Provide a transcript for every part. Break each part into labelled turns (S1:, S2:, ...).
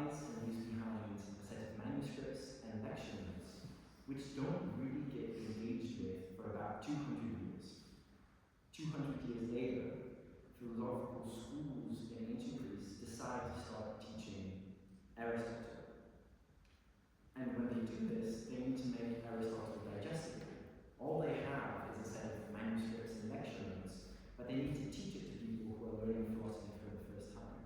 S1: lies and leaves behind a set of manuscripts and lecture notes, which don't really get engaged with for about 200 years. 200 years later, philosophical schools in ancient Greece decide to start teaching Aristotle. And when they do this, they need to make Aristotle digestible. All they have is a set of manuscripts and lecture notes, but they need to teach it to people who are learning philosophy for the first time.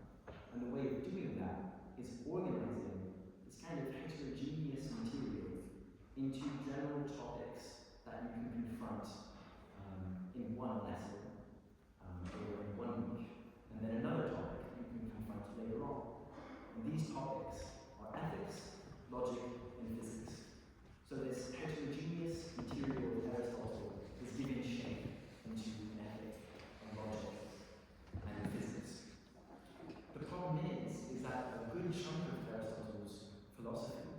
S1: And the way of doing that is organizing this kind of heterogeneous material into general topics that you can confront in one lesson or in 1 week, and then another topic you can confront later on. And these topics are ethics, logic, and physics. So this heterogeneous material of Aristotle is given shape into an ethic, and logic, and physics. The problem is that a good chunk of Aristotle's philosophy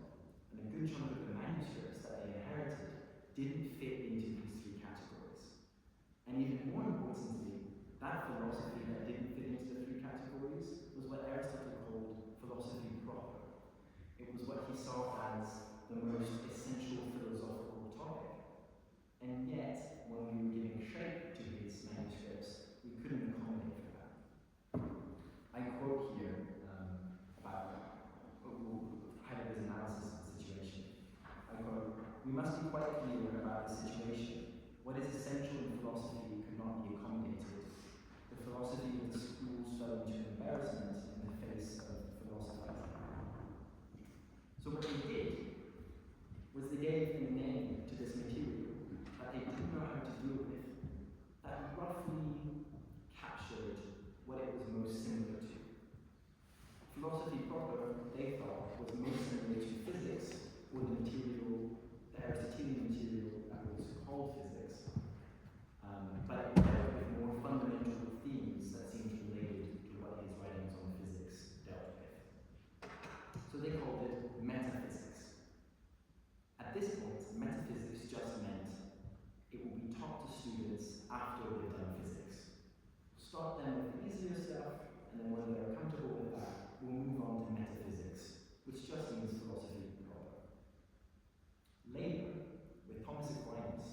S1: and a good chunk of the manuscripts that they inherited didn't fit into these three categories. And even more importantly, that philosophy that didn't fit into the three categories was what Aristotle called philosophy proper. It was what he saw as the most essential philosophical topic. And yet, when we were giving shape to his manuscripts, we couldn't accommodate for that. I quote here about Heidegger's analysis of the situation. I quote, "We must be quite clear about the situation. What is essential in philosophy could not be accommodated. The philosophy of the schools fell into embarrassment in the face of philosophizing." So what they did was they gave a name to this material that they didn't know how to deal with, that roughly captured what it was most similar to. Philosophy proper, they thought, was most similar to physics, or the Aristotelian material that was called physics, but it dealt with more fundamental themes that seemed related to what his writings on physics dealt with. So they called it metaphysics. At this point, metaphysics just meant it will be taught to students after they've done physics. Start them with the easier stuff, and then when they're comfortable with that, we'll move on to metaphysics, which just means philosophy proper. Later, with Thomas Aquinas,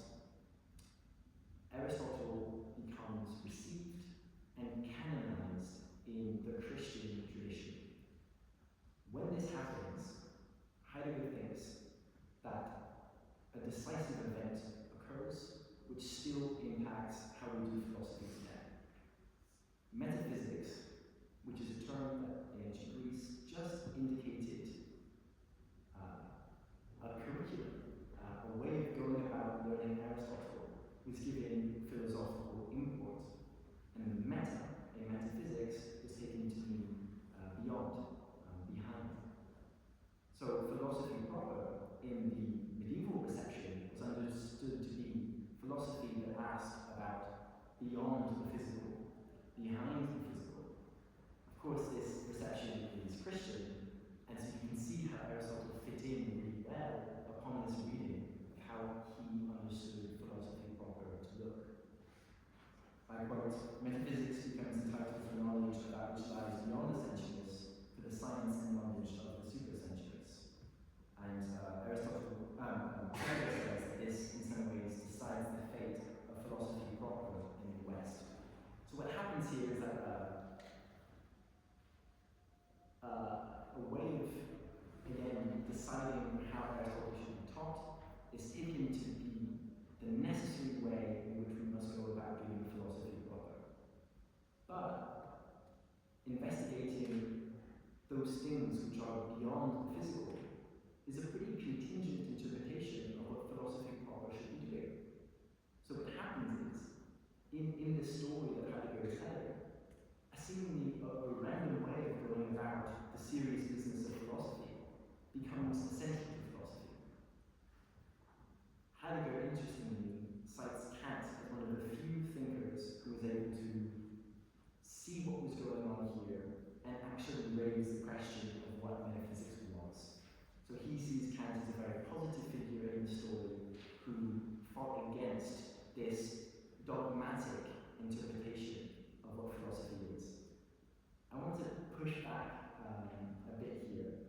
S1: Aristotle becomes received and canonized in the Christian tradition. When this happens, Heidegger thinks that a decisive event occurs which still impacts how we do philosophy today. Metaphysics, which is a term that in ancient Greece just indicated a curriculum, a way of going about learning Aristotle, was given philosophical import. And metaphysics, was taken to mean beyond, behind. So philosophy proper, in the medieval reception, was understood to be philosophy that asked about beyond the physical, behind the physical. Of course, this reception is Christian, and so you can see how Aristotle fit in really well upon this reading of how he understood philosophy proper to look. I quote, "Metaphysics becomes entitled for knowledge of that which lies beyond the sensuous, for the science and knowledge of the supersensuous." And Aristotle says that this, in some ways, decides the fate of philosophy proper in the West. So what happens here is that a way of, again, deciding how Aristotle should be taught is taken to be the necessary way in which we must go about doing philosophy proper. But investigating those things which are beyond the physical is a pretty contingent interpretation of what philosophy proper should be doing. So what happens is, in this story that Heidegger is telling, a seemingly a random way of going about the serious business of philosophy becomes essential to philosophy. Heidegger, interestingly, cites Kant as one of the few thinkers who was able to see what was going on here and actually raise the question of what metaphysics was. So he sees Kant as a very positive figure in the story who fought against this dogmatic interpretation of what philosophy is. I want to push back a bit here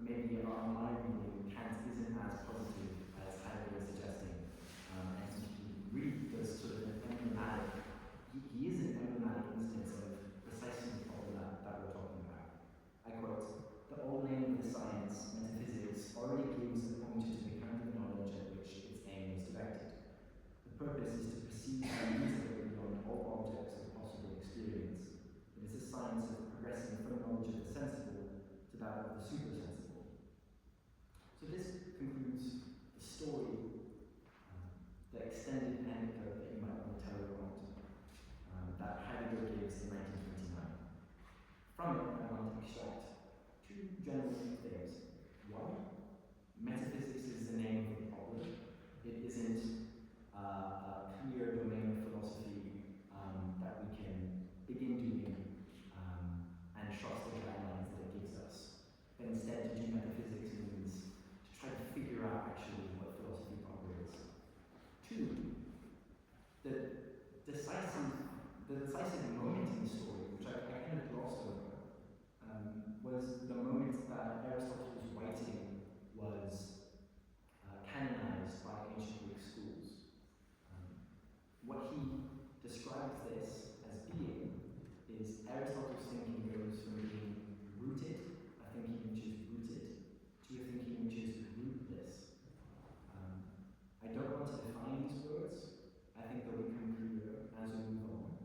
S1: maybe on my reading, Kant isn't as positive as Heidegger is suggesting. And he really does sort of an emblematic, he is an emblematic instance of precisely the problem that we're talking about. I quote, "The old name of the science, metaphysics, already gives a pointer to the kind of knowledge at which its aim is directed. The purpose is to perceive unreasonably beyond all objects of possible experience. It is a science of progressing from knowledge of the sensible to that of the supersensible." So this concludes the story, the extended anecdote that you might want to tell your aunt, that Heidegger gives in 1929. From it, I want to extract two general things. One, metaphysics is the name of the problem. It isn't a clear domain of philosophy that we can begin doing and trust the guidelines that it gives us. But instead, to do metaphysics means to try to figure out actually what philosophy proper is. Two, the decisive moment in the story, which I kind of glossed over, was the moment that Aristotle's writing was canonized by ancient Greek schools. What he describes this as being is Aristotle's thinking goes from being rooted, a thinking which is rooted, to a thinking which is rootless. I don't want to define these words. I think they'll become clearer as we move on.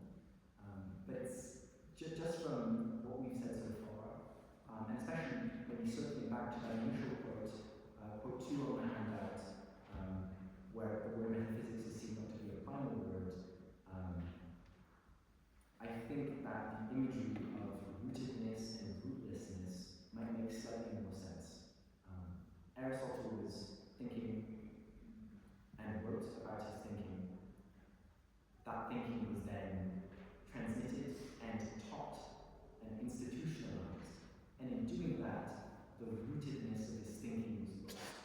S1: But it's just from what we've said so far, and especially when you circle back to that initial quote, quote 2 on the handout, where the word metaphysics is seen not to be a final word, I think that the imagery of rootedness and rootlessness might make slightly more sense. Aristotle was thinking and wrote about his thinking. That thinking was then transmitted and taught and institutionalized. And in doing that, the rootedness of his thinking was lost.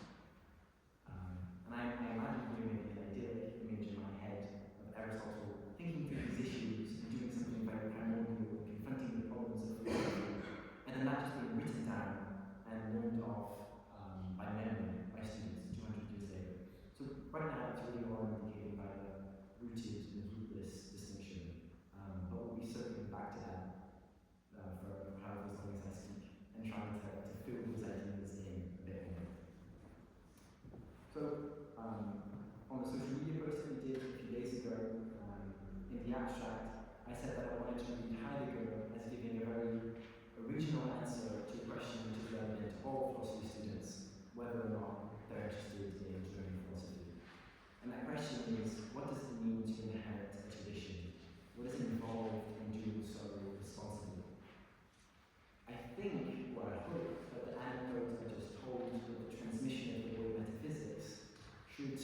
S1: And I imagine here maybe an idyllic image in my head of Aristotle thinking through these issues and doing something very primordial, confronting the problems of philosophy, and then that just being written down and learned off by memory, by students 200 years later. So right now it's really all indicated by the rooted and rootless distinction. But we'll be circling back to that for however as long as I speak, and trying to fill those ideas in a bit more. So, on the social media post that we did a few days ago, in the abstract, I said that I wanted to read Heidegger as giving a very original answer to a question which is relevant to all philosophy students, whether or not they're interested in learning philosophy. And that question is, what does it mean to inherit a tradition? What is involved in doing so responsibly? I think, or I hope, that the anecdote I just told of the transmission of the word metaphysics should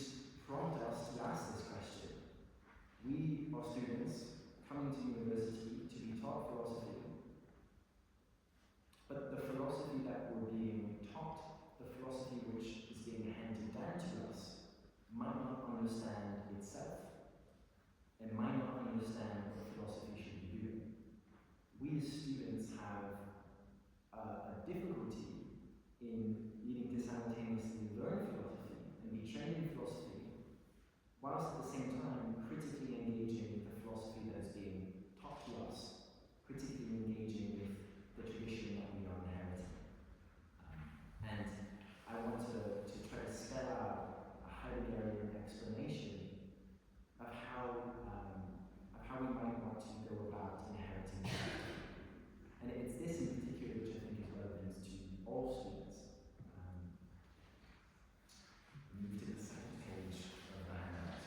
S1: prompt us to ask this question. We are students coming to university to be taught philosophy, but the philosophy that we're being taught, the philosophy which is being handed down to us, might not understand itself, and might not understand what philosophy should be doing. We as students have a difficulty in needing to simultaneously learn philosophy and be trained in philosophy, whilst at the same time critically engaging with the philosophy that is being taught to us, critically engaging with the tradition that we are inheriting. And I want to try to spell out a Heideggerian explanation of how we might want to go about inheriting philosophy. And it's this in particular which I think is relevant to all students. Move to the second page of the handout.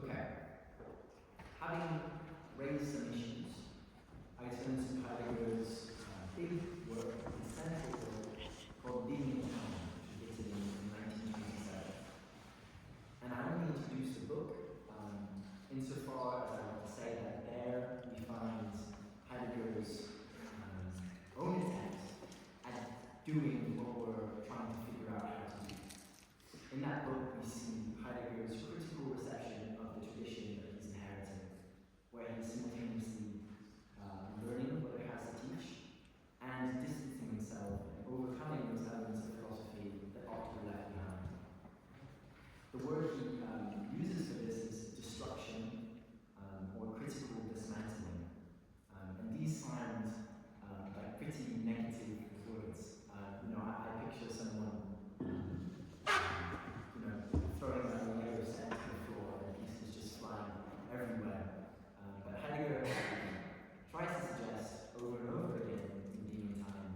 S1: Okay. Having raised some issues, I turn to Heidegger's big work, his central work, called Being in Time, which was written in 1927. And I only introduce the book insofar as I want to say that there we find Heidegger's doing what we're trying to figure out how to do. In that book, we see Heidegger's critical reception of the tradition that he's inheriting, where he's simultaneously learning what it has to teach and distancing himself and overcoming those elements of philosophy that ought to be left behind. The word he uses for this is destruction or critical dismantling. And these sound like pretty negative words. I picture someone throwing a Lego set to the floor and pieces just flying everywhere. But Heidegger tries to suggest over and over again in Being and Time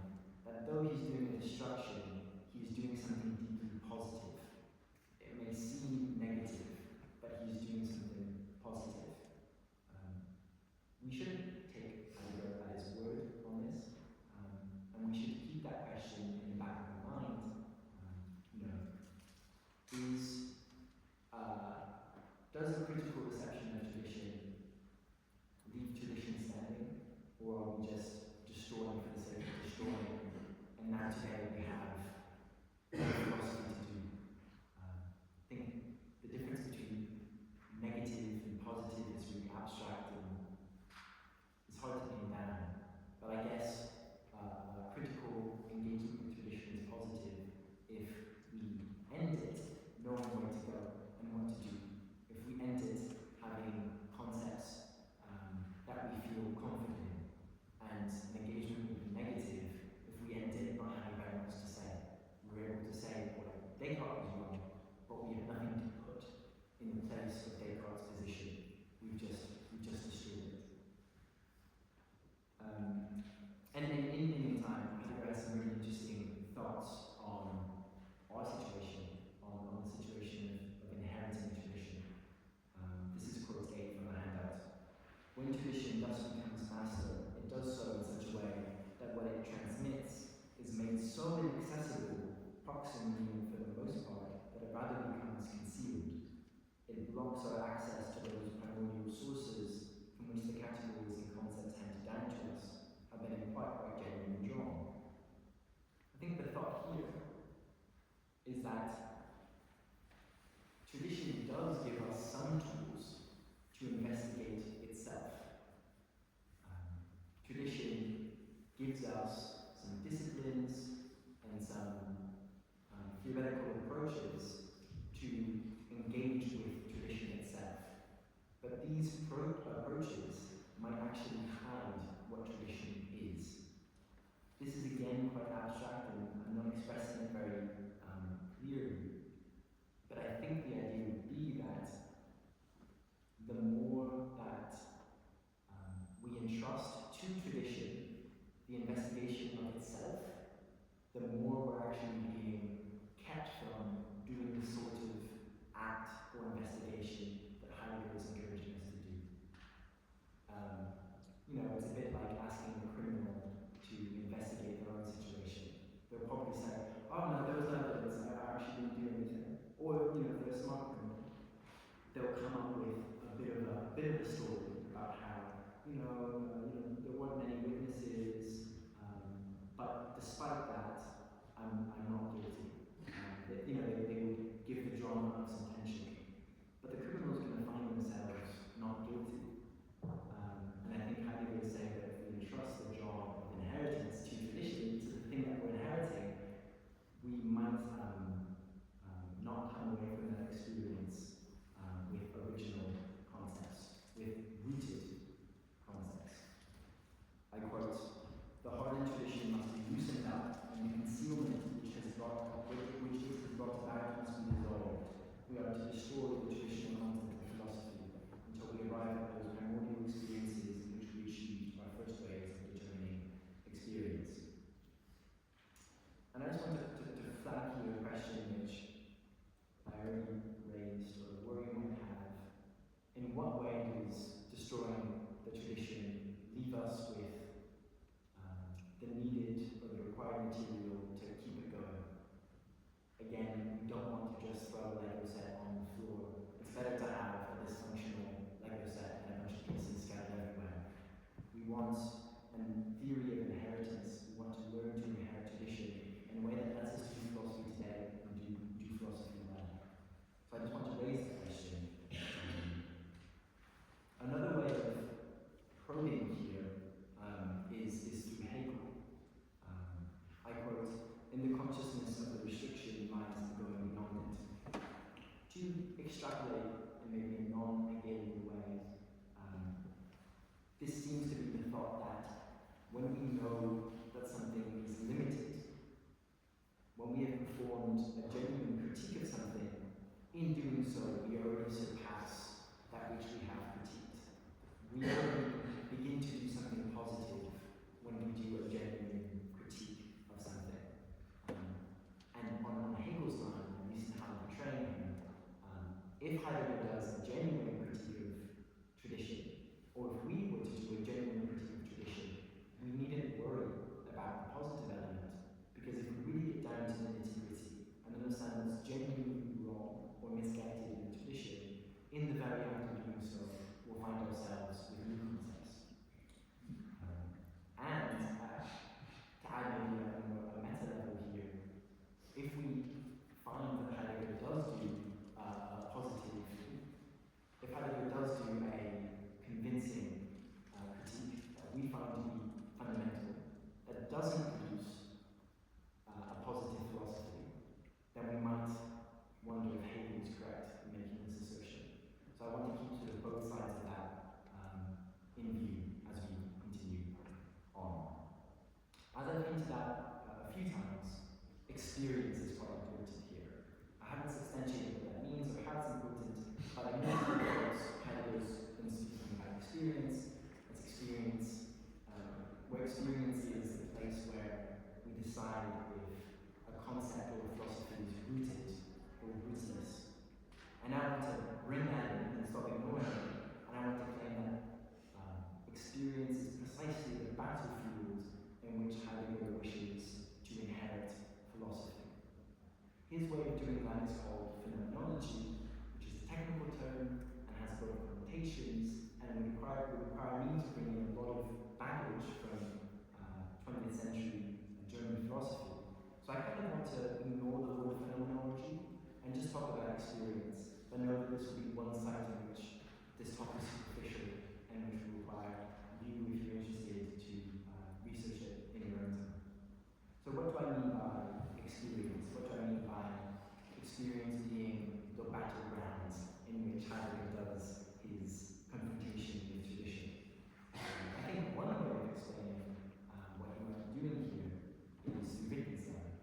S1: that though he's doing the destruction, he's doing something deeply positive. It may seem negative, but he's doing something positive. We shouldn't take Heidegger at his word on this, and we should keep that question in the back of our mind. Does a critical reception of tradition leave tradition standing, or are we just destroying for the sake of destroying? And now today we have philosophy to do. I think the difference between negative and positive is really abstract and it's hard to pin down. But I guess critical engagement with tradition is positive if we end it knowing where to go and what to do. If we end it having concepts that we feel confident in, and an engagement would be negative if we end it not having very much to say. We're able to say, well, Descartes was wrong, but we have nothing to put in the place of Descartes' position. We've just destroyed it. And in the meantime, Heidegger has some really interesting thoughts on our situation, on the situation of inheriting tradition. This is quote 8 from the handout. When tradition thus becomes master, it does so in such a way that what it transmits is made so inaccessible, proximally for the most part, that it rather becomes concealed. It blocks our access to those primordial sources from which the categories and concepts handed down to us have been in quite genuinely drawn. I think the thought here is that tradition does give us some tools to investigate itself. Tradition gives us some disciplines and some theoretical approaches to engage with tradition itself. But these approaches might actually hide what tradition is. This is again quite abstract and I'm not expressing it very clearly. But I think the idea would be that the more that we entrust to tradition the investigation of itself, the more we're actually being kept from doing the sort of act or investigation that Heidegger is encouraging us to do. something is limited, when we have performed a genuine critique of something, in doing so, we already surpass that which we have critiqued. We already begin to do something positive when we do a genuine critique of something. And on Hegel's line, and this is how I'm portraying him, if Heidegger does a genuine critique of tradition, or if we were to do a genuine critique of tradition, we needn't worry about the positive element, because if we really get down to the nitty-gritty and understand what's genuinely wrong or misguided in the tradition, in the very act of doing so, we'll find ourselves with new concepts. And to add maybe a meta level here, if we find that Heidegger does do a positive, if Heidegger does do a convincing critique that we find to be fundamental, that doesn't produce a positive philosophy, then we might wonder if Hegel is correct in making this assertion. So I want to keep sort of both sides of that in view as we continue on. As I've hinted at a few times, experience is quite important here. I haven't substantiated what that means or how it's important, but I know because Heidegger's been speaking about experience. It's experience, where experience is the place where we decide if a concept or a philosophy is rooted or rootless. And I want to bring that in and stop ignoring it, and I want to claim that experience is precisely the battlefield in which Heidegger wishes to inherit philosophy. His way of doing that is called phenomenology, which is a technical term and has both connotations and would require me to bring in a lot of baggage from 20th century German philosophy. So I kind of want to ignore the word phenomenology and just talk about experience, but know that this will be one side in which this talk is superficial and which will require you, if you're interested, to research it in your own time. So what do I mean by experience? What do I mean by experience being the battlegrounds in which Heidegger does his confrontation with tradition? I think one way of explaining what he might be doing here is through Wittgenstein,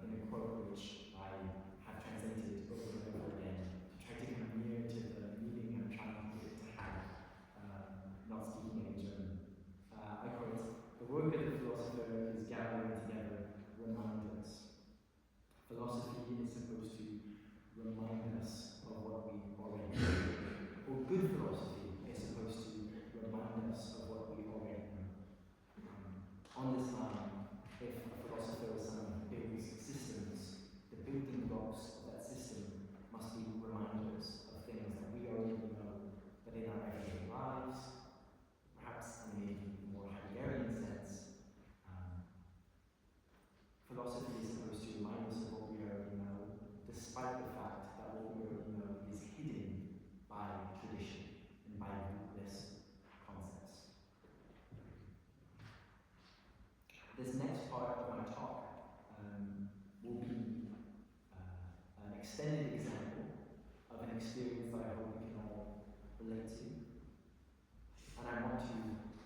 S1: in a quote which I have translated over and over again to try to come near to the meaning I'm trying to get to have, not speaking any German. I quote, "The work of the philosopher is gathering together reminders. Philosophy is supposed to remind us of what we already know, or good philosophy is supposed to remind us of what we already know." On this line, if a philosopher is someone who builds systems, the building blocks of that system must be reminders of things that we already know, but in our everyday lives, perhaps in a more Heideggerian sense, philosophy is supposed to remind us of what we already know, despite the fact that what we already know is hidden by tradition and by rootless concepts. This next part of my talk will be an extended example of an experience that I hope we can all relate to. And I want to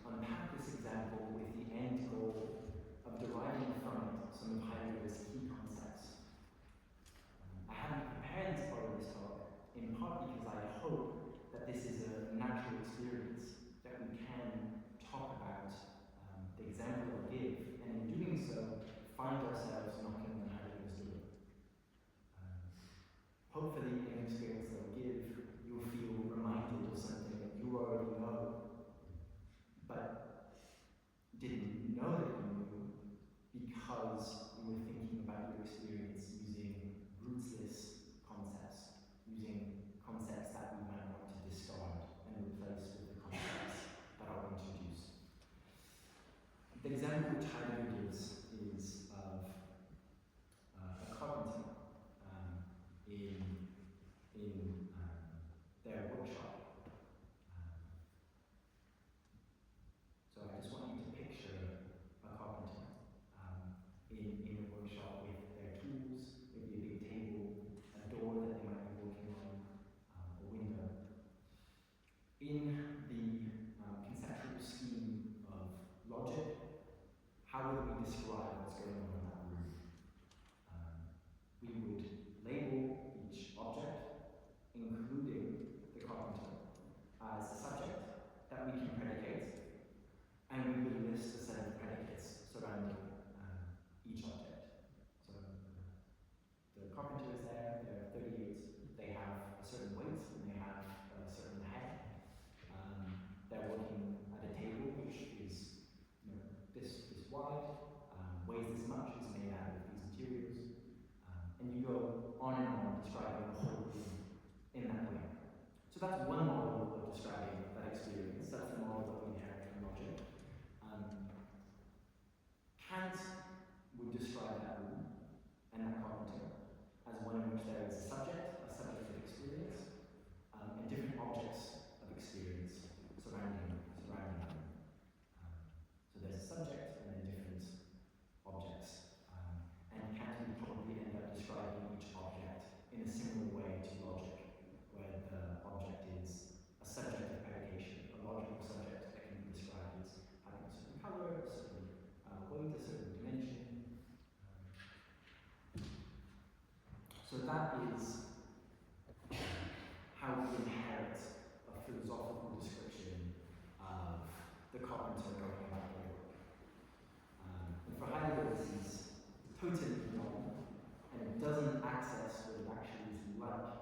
S1: unpack this example with the end goal of deriving from it some of Heidegger's key concepts. I haven't prepared this part of this talk, in part because I hope that this is a natural experience, that we can talk about the example I'll give, and in doing so, find ourselves knocking on Heidegger's door. Hopefully, in an experience that I'll give, you'll feel reminded of something that you already know, but didn't know that you knew because you were thinking about your experience using rootless concepts, using concepts that we might want to discard and replace with the concepts that are introduced. The example which Heidegger gives is of a carpenter in their workshop. So I just want you to picture a carpenter in a workshop with their tools, maybe a big table, a door that they might be working on, a window. In the conceptual scheme of logic, how would we describe what's going on in that room? We would label each object, including the carpenter, as a subject that we can predicate, and we would list a set of predicates surrounding each object. So the carpenter is there, they're 38, they have a certain weight, and they have a certain head. They're working at a table which is this wide, weighs this much, is made out of these materials, and you go on and on describing the whole room in that way. So that's one model of describing that experience. That's the model that we inherit from logic. Kant would describe that room and that carpenter as one in which there is a subject of experience, and different objects of experience surrounding them. So there's a subject and then different objects. And Kant would probably end up describing each object in a similar way to logic, where the object is a subject of predication, a logical subject that can be described as having a certain color, a certain weight, a certain dimension. So that is how we inherit a philosophical description of the carpenter going about their work. And for Heidegger, this is totally wrong, and it doesn't access what it actually is like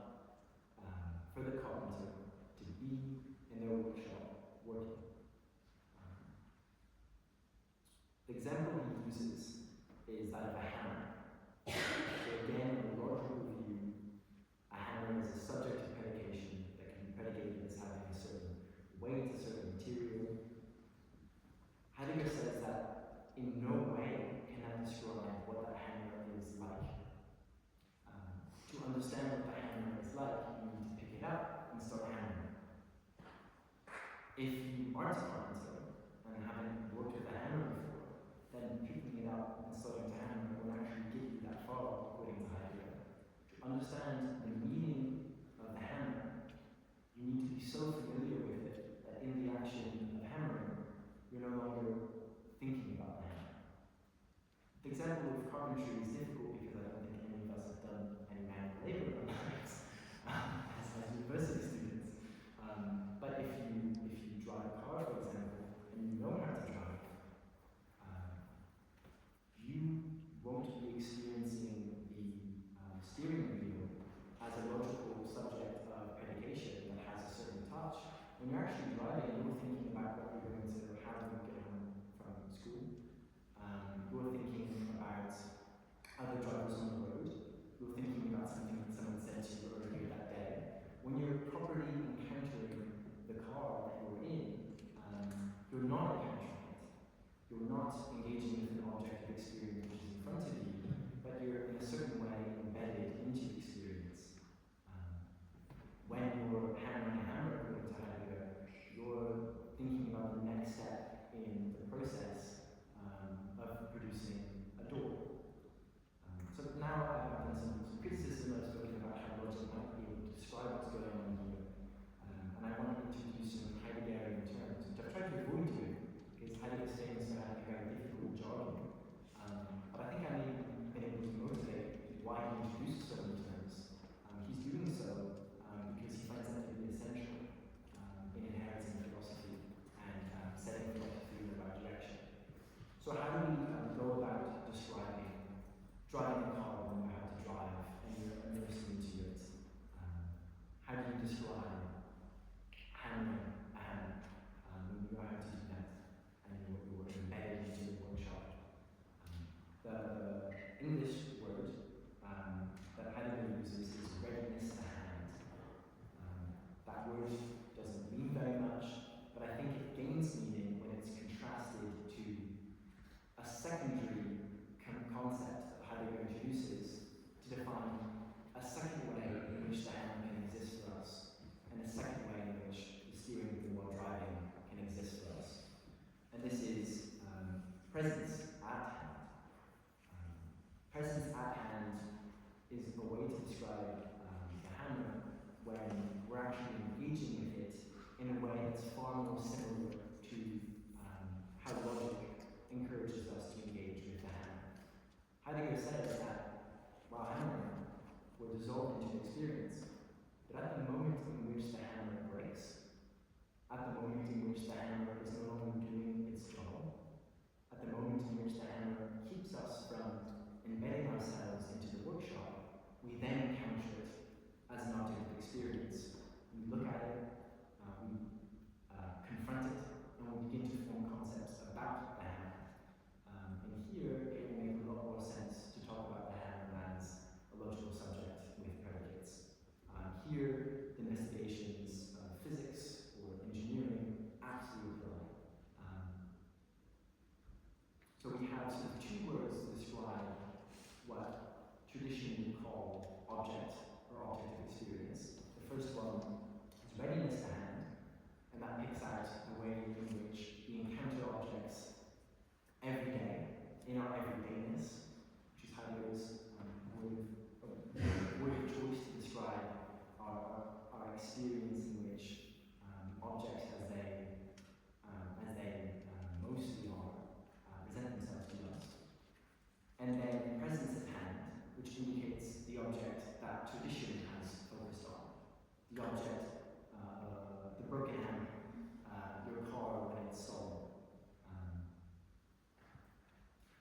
S1: for the carpenter to be in their workshop working. The example he uses is that of a hammer. So again, in a logical view, a hammer is a subject of predication that can be predicated as having a certain weight, a certain material. Heidegger says that in no way can that describe what that hammer is like. To understand what the hammer is like, you need to pick it up and start hammering. If you aren't a carpenter and haven't worked with a hammer before, then picking it up and starting to hammer won't actually get you that far, according to Heidegger. To understand the meaning of the hammer, you need to be so familiar with it that in the action of hammering, you're no longer thinking about the hammer. The example of carpentry is difficult because I don't think any of us have done any manual labor in our lives as university students. But if you drive a car, for example, and you know how to drive, you won't be experiencing the steering wheel as a logical subject of predication that has a certain touch. When you're actually driving, you're thinking about what you're going to, how you get home from school. You're thinking about other drivers on the road. You're thinking about something that someone said to you earlier that day. When you're properly encountering the car that you're in, you're not encountering it. You're not engaging with an object of experience which is in front of you, but you're in a certain way embedded into the experience. When you're hammering a hammer, according to Heidegger, you're thinking about the next step in the process of producing a door. So now I've done some criticism, I've spoken about how logic might be able to describe what's going on here, and I want to introduce some Heideggerian terms, which I've tried to avoid doing, because Heidegger's famous for having a very difficult jargon. But I think I may have been able to motivate why he introduces so many terms. He's doing so because he finds that to be essential in inheriting philosophy and setting philosophy in the right direction. So how do we go about describing driving a car when you know how to drive and you're immersed into it? How do you describe hammering a hammer when you know how to do that and you're embedded into the workshop? The English word that Heidegger uses is readiness to hand. That word doesn't mean very much, but I think it gains meaning when it's contrasted to a secondary concept that Heidegger introduces to define a second way in which the hand can exist for us, and a second way in which the steering wheel while driving can exist for us. And this is presence at hand. Presence at hand is a way to describe the hammer when we're actually engaging with it in a way that's far more similar to how logic encourages us to engage had sort of two words to describe what traditionally we call object or object of experience. The first one is readiness to hand, and that picks out the way in which we encounter objects every day, in our everydayness, which is Heidegger's word of choice to describe our experience in which objects as they mostly are, present themselves to us. And then presence at hand, which indicates the object that tradition has focused on. The object, the broken hammer, your car when it's stolen.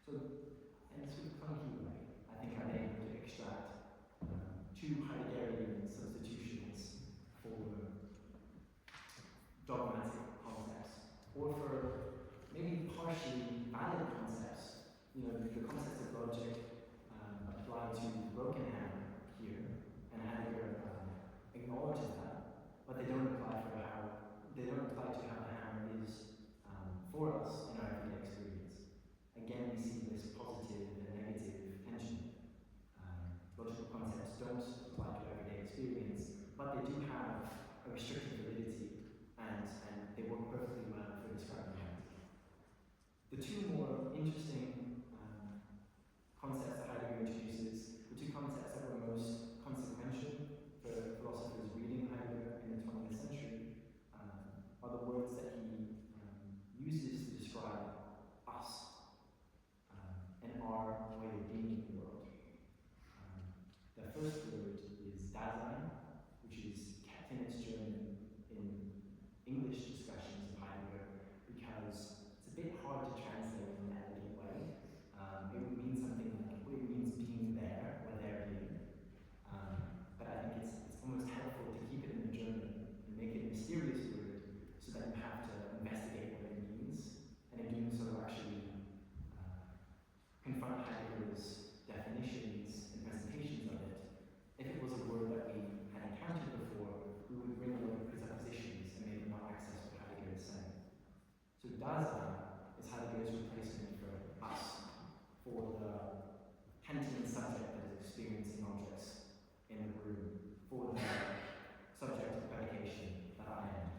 S1: So, in a sort of funky way, I think I'm able to extract two Heideggerian substitutions for dogmatic concepts, or for maybe partially valid concepts. You know, the concepts of logic apply to the broken hammer here, and Heidegger acknowledges that, but they don't apply to how the hammer is for us in our everyday experience. Again, we see this positive and negative tension. Logical concepts don't apply to everyday experience, but they do have a restricted validity, and they work perfectly well for describing reality. The two more interesting concepts that Heidegger introduces, the two concepts that were most consequential for philosophers reading Heidegger in the 20th century, are the words that he uses to describe us and our way of being in the world. The first word is Dasein, which is kept in its German in English discussions of Heidegger because it's a bit hard to translate in an elegant way. It would mean something like, well, it means being there, or there being. But I think it's almost helpful to keep it in the German and make it a mysterious word so that you have to investigate what it means, and in doing so actually confront Heidegger's definitions and presentations of it. If it was a word that we had encountered before, we would bring a lot of presuppositions and maybe not access what Heidegger is saying. So Dasein is Heidegger's replacement for us, for the Kantian subject that is experiencing objects in the room, for the subject of predication that I am.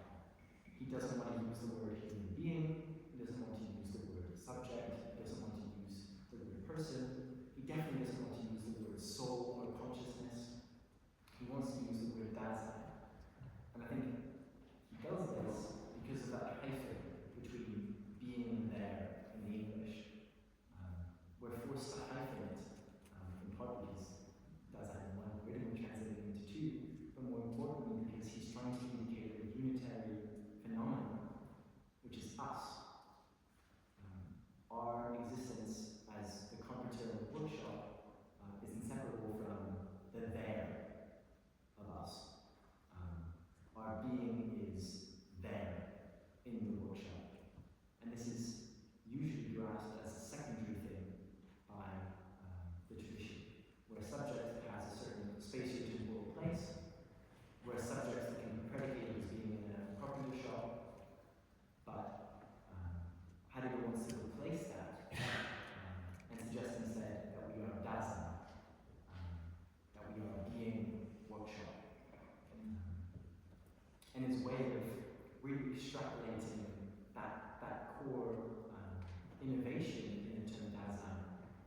S1: He doesn't want to use the word human being, he doesn't want to use the word subject, he doesn't want to use the word person, he definitely doesn't want to use the word soul or consciousness. He wants to use the word Dasein. And I think he does this because of that hyphen between being and there in the English. We're forced to hyphen it, in part because Dasein one word and translated into two, but more importantly because he's trying to indicate a unitary phenomenon, which is us. Our existence as the carpenter in the workshop is inseparable from the there of us. Our being is there in the workshop. And this is usually grasped as a secondary thing by the tradition, where a subject has a certain spatio-temporal place, where a subject that can be predicated as being in a carpenter shop, but Heidegger wants to replace that and suggest instead that we are Dasein, that we are being workshop. And his way of really extrapolating that core innovation in the term Dasein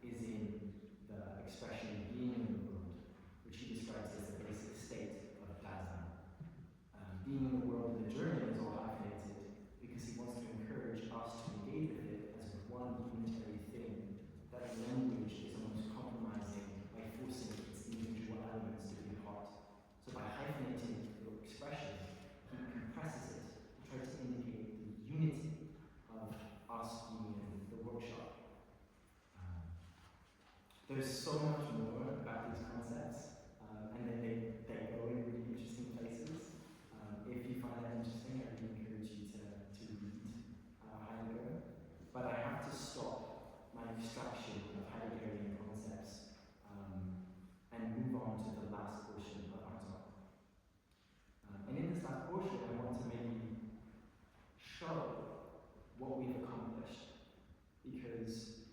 S1: is in the expression being in the world, which he describes as the basic state of Dasein. Being in the world in the German is all hyphenated because he wants to encourage us to engage with it as one unitary thing, that language is almost compromising by forcing its individual elements to be apart. So by hyphenating the expression, he compresses it to try to indicate the unity of us being in the workshop. There's so much more about these concepts, and then they go in really interesting places. If you find that interesting, I really encourage you to read Heidegger. But I have to stop my extraction of Heideggerian concepts and move on to the last portion of our talk. And in this last portion, I want to maybe show what we've accomplished, because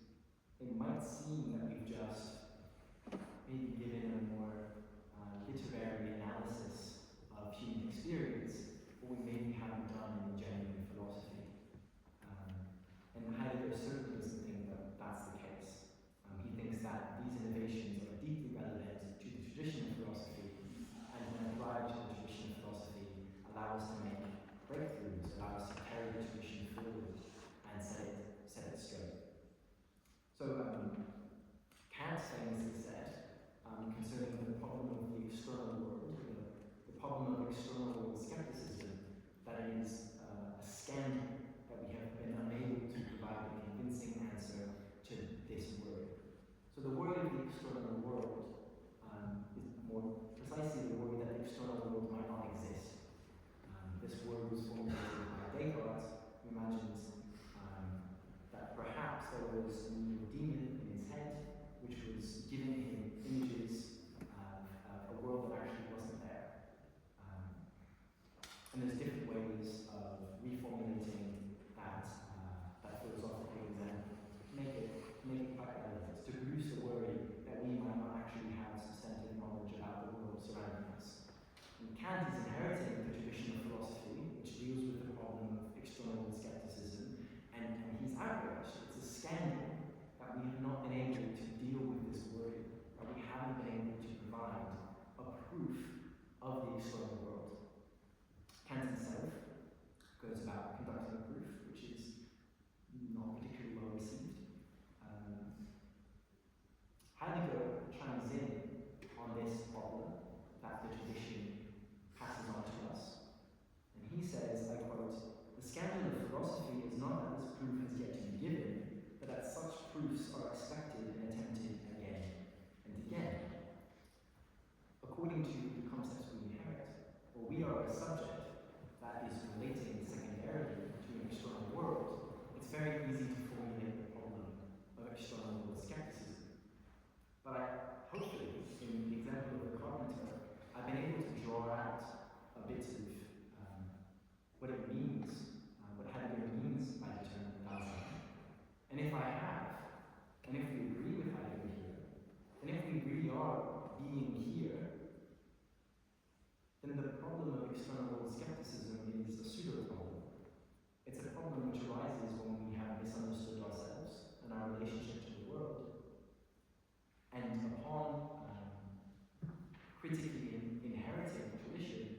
S1: hopefully, in the example of the carpenter, I've been able to draw out a bit of what it means, what Heidegger means by the term Dasein. And if I have, and if we agree with Heidegger here, and if we really are being here, then the problem of external skepticism is a pseudo-problem. It's a problem which arises when we have misunderstood ourselves and our relationship to the world. And upon critically inheriting tradition,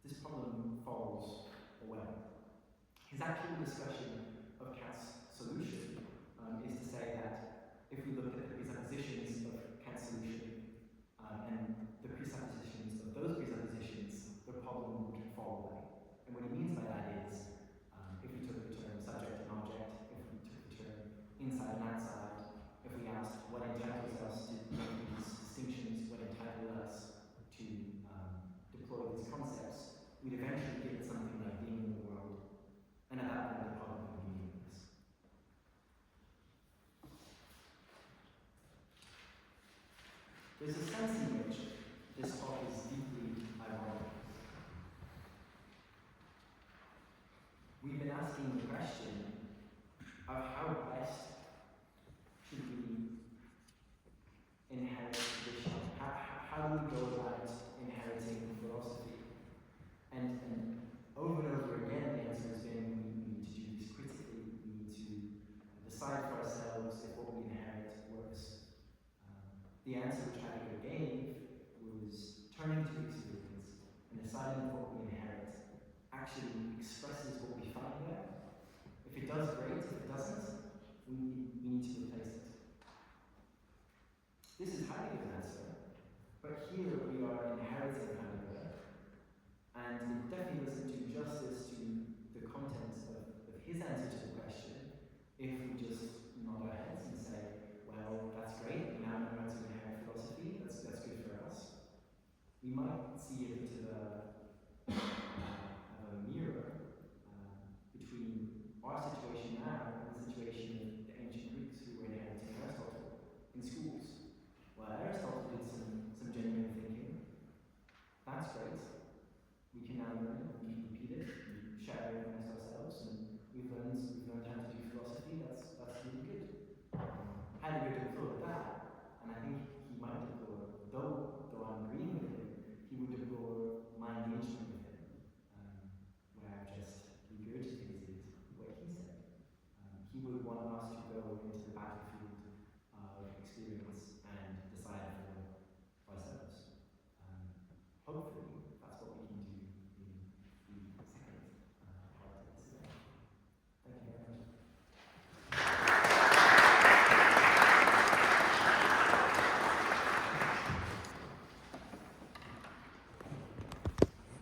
S1: this problem falls away. His actual discussion of Kant's solution is to say that if we look at the presuppositions of Kant's solution and the presuppositions of those presuppositions, the problem would fall away. And what he means by that is, if we took the term subject and object, if we took the term inside and outside, if we asked what entitles us to make these distinctions, what entitle us to deploy these concepts, we'd eventually get something like being in the world, and at that point the problem would be meaningless. There's a sense in which this talk is deeply ironic. We've been asking the question of how best should we inherit tradition? How do we go about inheriting philosophy? And over and over again, the answer has been we need to do this critically. We need to decide for ourselves if what we inherit works. The answer which Heidegger gave was turning to experience and deciding if what we inherit actually expresses what we find there. If it does, great. If it doesn't, we need to replace it. This is Heidegger's answer, but here we are inheriting Heidegger, and it definitely doesn't do justice to the content of his answer to the question if we just